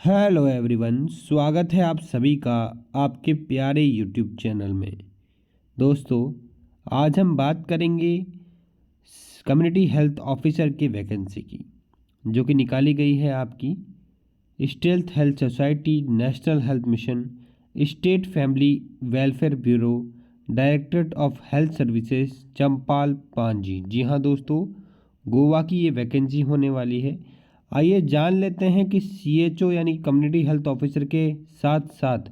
Hello everyone, स्वागत है आप सभी का आपके प्यारे यूट्यूब चैनल में। दोस्तों, आज हम बात करेंगे कम्युनिटी हेल्थ ऑफिसर की वैकेंसी की, जो कि निकाली गई है आपकी state health society, national health mission, state family welfare bureau, directorate of health services, चंपाल पांजी। जी हाँ दोस्तों, गोवा की ये वैकेंसी होने वाली है। आइए जान लेते हैं कि सीएचओ यानी कम्युनिटी हेल्थ ऑफिसर के साथ साथ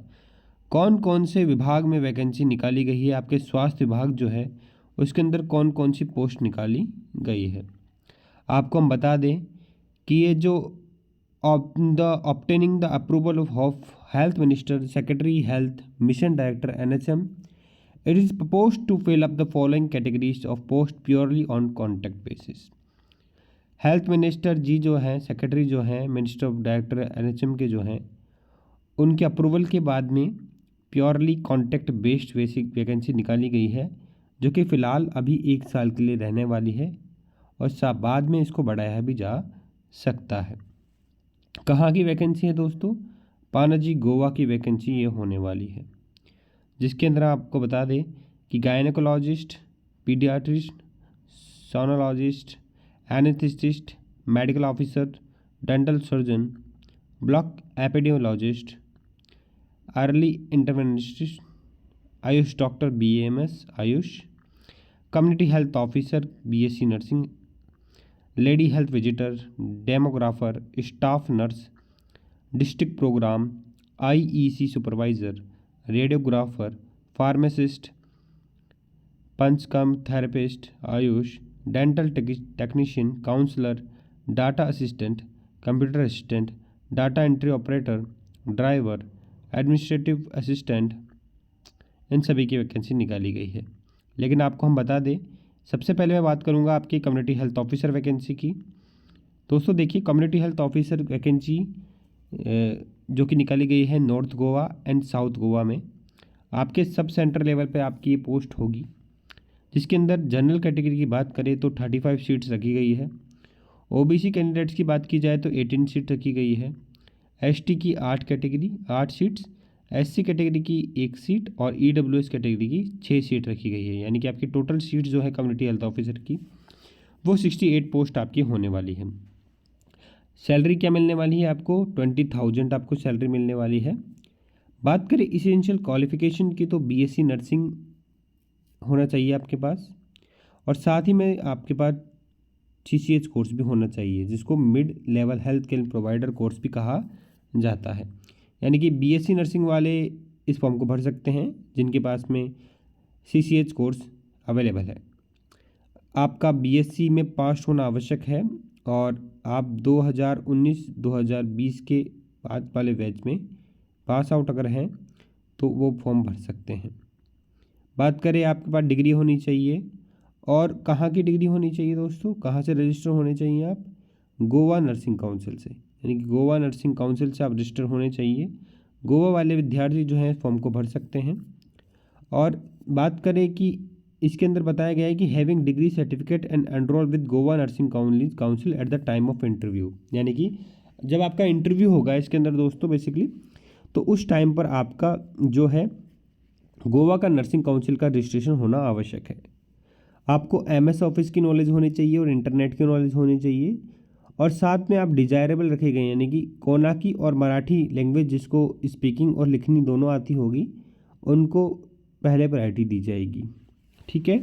कौन कौन से विभाग में वैकेंसी निकाली गई है। आपके स्वास्थ्य विभाग जो है उसके अंदर कौन कौन सी पोस्ट निकाली गई है। आपको हम बता दें कि ये जो obtaining the approval of health minister, secretary health, mission director NHM, it is proposed to fill up the following categories of post purely on contract basis. Health minister ji जो हैं, सेक्रेटरी जो हैं, मिनिस्टर ऑफ डायरेक्टर एनएचएम के जो हैं, उनके approval के बाद में purely contract based basic vacancy निकाली गई है, जो कि फ़िलहाल अभी 1 साल के लिए रहने वाली है और बाद में इसको बढ़ाया भी जा सकता है। कहाँ की वैकेंसी है दोस्तों? पानाजी गोवा की वैकेंसी ये होने वाली है, जिसके अंदर आपको बता दें कि gynaecologist, paediatrist, sonologist, anaesthetist, medical officer, dental surgeon, block epidemiologist, early interventionist, AYUSH doctor BMS AYUSH, community health officer BSc nursing, lady health visitor, demographer, staff nurse, district programme, IEC supervisor, radiographer, pharmacist, Panchakarma therapist AYUSH, dental technician, counsellor, data assistant, computer assistant, data entry operator, driver, administrative assistant, इन सभी की vacancy निकाली गई है। लेकिन आपको हम बता दें, सबसे पहले मैं बात करूंगा आपकी कम्युनिटी हेल्थ ऑफिसर वैकेंसी की। दोस्तों देखिए, कम्युनिटी हेल्थ ऑफिसर वैकेंसी जो कि निकाली गई है north Goa and south Goa में। आपके सब सेंटर लेवल पे आपकी ये पोस्ट होगी, जिसके अंदर जनरल कैटेगरी की बात करें तो 35 सीट्स रखी गई है। ओबीसी कैंडिडेट्स की बात की जाए तो 18 सीट रखी गई है। एसटी की 8 सीट्स, एससी कैटेगरी की 1 सीट और ईडब्ल्यूएस कैटेगरी की 6 सीट रखी गई है। यानी कि आपकी टोटल सीट जो है कम्युनिटी हेल्थ ऑफिसर की वो 68 पोस्ट आपकी होने वाली है। सैलरी क्या मिलने वाली है आपको? 20,000 आपको सैलरी मिलने वाली है। बात करें इसेंशियल क्वालिफिकेशन की तो बीएससी नर्सिंग होना चाहिए आपके पास, और साथ ही में आपके पास सीसीएच कोर्स भी होना चाहिए, जिसको mid level health care provider course भी कहा जाता है। यानी कि बीएससी नर्सिंग वाले इस फॉर्म को भर सकते हैं जिनके पास में सीसीएच कोर्स अवेलेबल है। आपका बीएससी में पास होना आवश्यक है और आप 2019-2020 के बाद वाले बैच में पास आउट अगर हैं तो वो फॉर्म भर सकते हैं। बात करें, आपके पास डिग्री होनी चाहिए। और कहाँ की डिग्री होनी चाहिए दोस्तों? कहाँ से रजिस्टर होने चाहिए आप? गोवा नर्सिंग काउंसिल से, यानी कि गोवा नर्सिंग काउंसिल से आप रजिस्टर होने चाहिए। गोवा वाले विद्यार्थी जो हैं फॉर्म को भर सकते हैं। और बात करें कि इसके अंदर बताया गया है कि having degree certificate and enrol with Goa nursing council at the time of interview. यानी कि जब आपका इंटरव्यू होगा इसके अंदर दोस्तों बेसिकली, तो उस टाइम पर आपका जो है गोवा का नर्सिंग काउंसिल का रजिस्ट्रेशन होना आवश्यक है। आपको एमएस ऑफिस की नॉलेज होनी चाहिए और इंटरनेट की नॉलेज होनी चाहिए। और साथ में आप डिजायरेबल रखे गए, यानी कि कोनाकी और मराठी लैंग्वेज जिसको स्पीकिंग और लिखनी दोनों आती होगी, उनको पहले प्रायोरिटी दी जाएगी। ठीक है।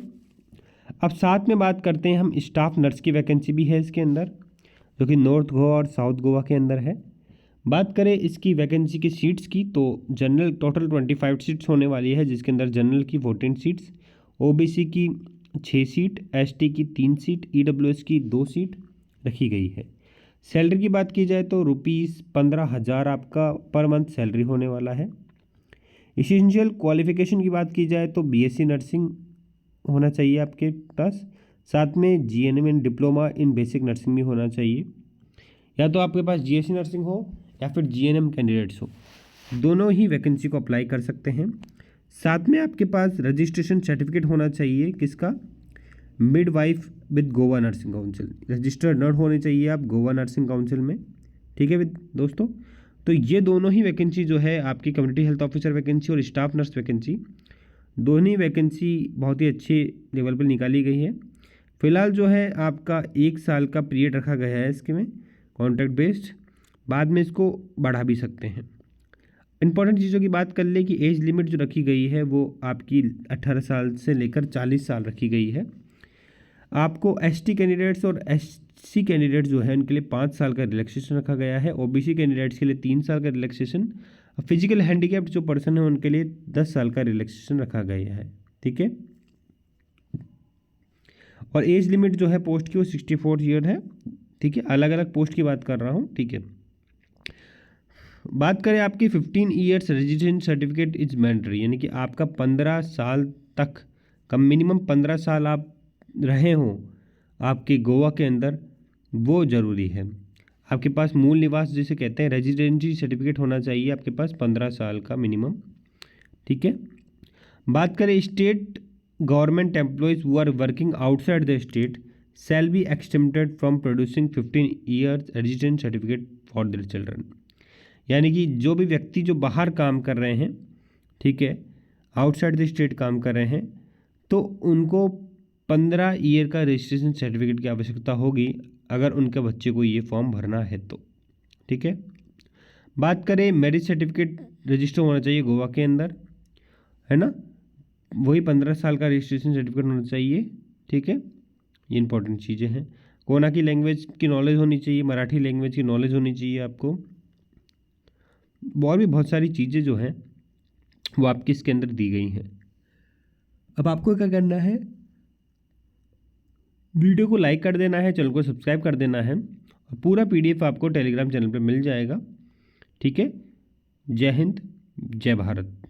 अब साथ में बात करते हैं हम स्टाफ नर्स की वैकेंसी भी है इसके अंदर, जो कि नॉर्थ गोवा और साउथ गोवा के अंदर है। बात करें इसकी वैकेंसी की सीट्स की तो जनरल टोटल 25 सीट्स होने वाली है, जिसके अंदर जनरल की 14 सीट्स, ओबीसी की 6 सीट, एसटी की 3 सीट, ईडब्ल्यूएस की 2 सीट रखी गई है। सैलरी की बात की जाए तो ₹15,000 आपका पर मंथ सैलरी होने वाला है। इसेंशियल क्वालिफिकेशन की बात की जाए तो बीएससी नर्सिंग होना चाहिए आपके पास, साथ में GNM and diploma in basic nursing भी होना चाहिए। या तो आपके पास जीएससी नर्सिंग हो या फिर जीएनएम कैंडिडेट्स हो, दोनों ही वैकेंसी को अप्लाई कर सकते हैं। साथ में आपके पास रजिस्ट्रेशन सर्टिफिकेट होना चाहिए, किसका? Midwife with Goa nursing council, registered nurse होने चाहिए आप गोवा नर्सिंग काउंसिल में। ठीक है दोस्तों, तो ये दोनों ही वैकेंसी जो है आपकी कम्युनिटी हेल्थ ऑफिसर वैकेंसी और स्टाफ नर्स वैकेंसी, दोनों ही वैकेंसी बहुत ही अच्छे लेवल पर निकाली गई है। फ़िलहाल जो है आपका 1 साल का पीरियड रखा गया है इसके में, कॉन्ट्रैक्ट बेस्ड, बाद में इसको बढ़ा भी सकते हैं। इंपॉर्टेंट चीज़ों की बात कर ले कि एज लिमिट जो रखी गई है वो आपकी 18 साल से लेकर 40 साल रखी गई है। आपको एसटी कैंडिडेट्स और एससी कैंडिडेट्स जो है उनके लिए 5 साल का रिलैक्सेशन रखा गया है। ओबीसी कैंडिडेट्स के लिए 3 साल का रिलैक्सेशन, फिजिकल हैंडीकैप्ड जो पर्सन है उनके लिए 10 साल का रिलैक्सेशन रखा गया है। ठीक है, और एज लिमिट जो है पोस्ट की वो 64 ईयर है। ठीक है, अलग अलग पोस्ट की बात कर रहा हूँ। ठीक है, बात करें आपकी 15 years resident certificate is mandatory, यानी कि आपका 15 साल तक कम मिनिमम 15 साल आप रहे हों आपके गोवा के अंदर, वो ज़रूरी है। आपके पास मूल निवास जिसे कहते हैं रेजिडेंसी सर्टिफिकेट होना चाहिए आपके पास 15 साल का मिनिमम। ठीक है, बात करें state government employees who are working outside the state shall be exempted from producing 15 years resident certificate for their children, यानी कि जो भी व्यक्ति जो बाहर काम कर रहे हैं, ठीक है, आउटसाइड द स्टेट काम कर रहे हैं, तो उनको 15 ईयर का रजिस्ट्रेशन सर्टिफिकेट की आवश्यकता होगी अगर उनके बच्चे को ये फॉर्म भरना है तो। ठीक है, बात करें मैरिज सर्टिफिकेट रजिस्टर होना चाहिए गोवा के अंदर, है ना, वही 15 साल का रजिस्ट्रेशन सर्टिफिकेट होना चाहिए। ठीक है, ये इंपॉर्टेंट चीज़ें हैं। कोना की लैंग्वेज की नॉलेज होनी चाहिए, मराठी लैंग्वेज की नॉलेज होनी चाहिए आपको। और भी बहुत सारी चीज़ें जो हैं वो आपकी इसके अंदर दी गई हैं। अब आपको क्या करना है, वीडियो को लाइक कर देना है, चैनल को सब्सक्राइब कर देना है, और पूरा पीडीएफ आपको टेलीग्राम चैनल पे मिल जाएगा। ठीक है, जय हिंद, जय भारत।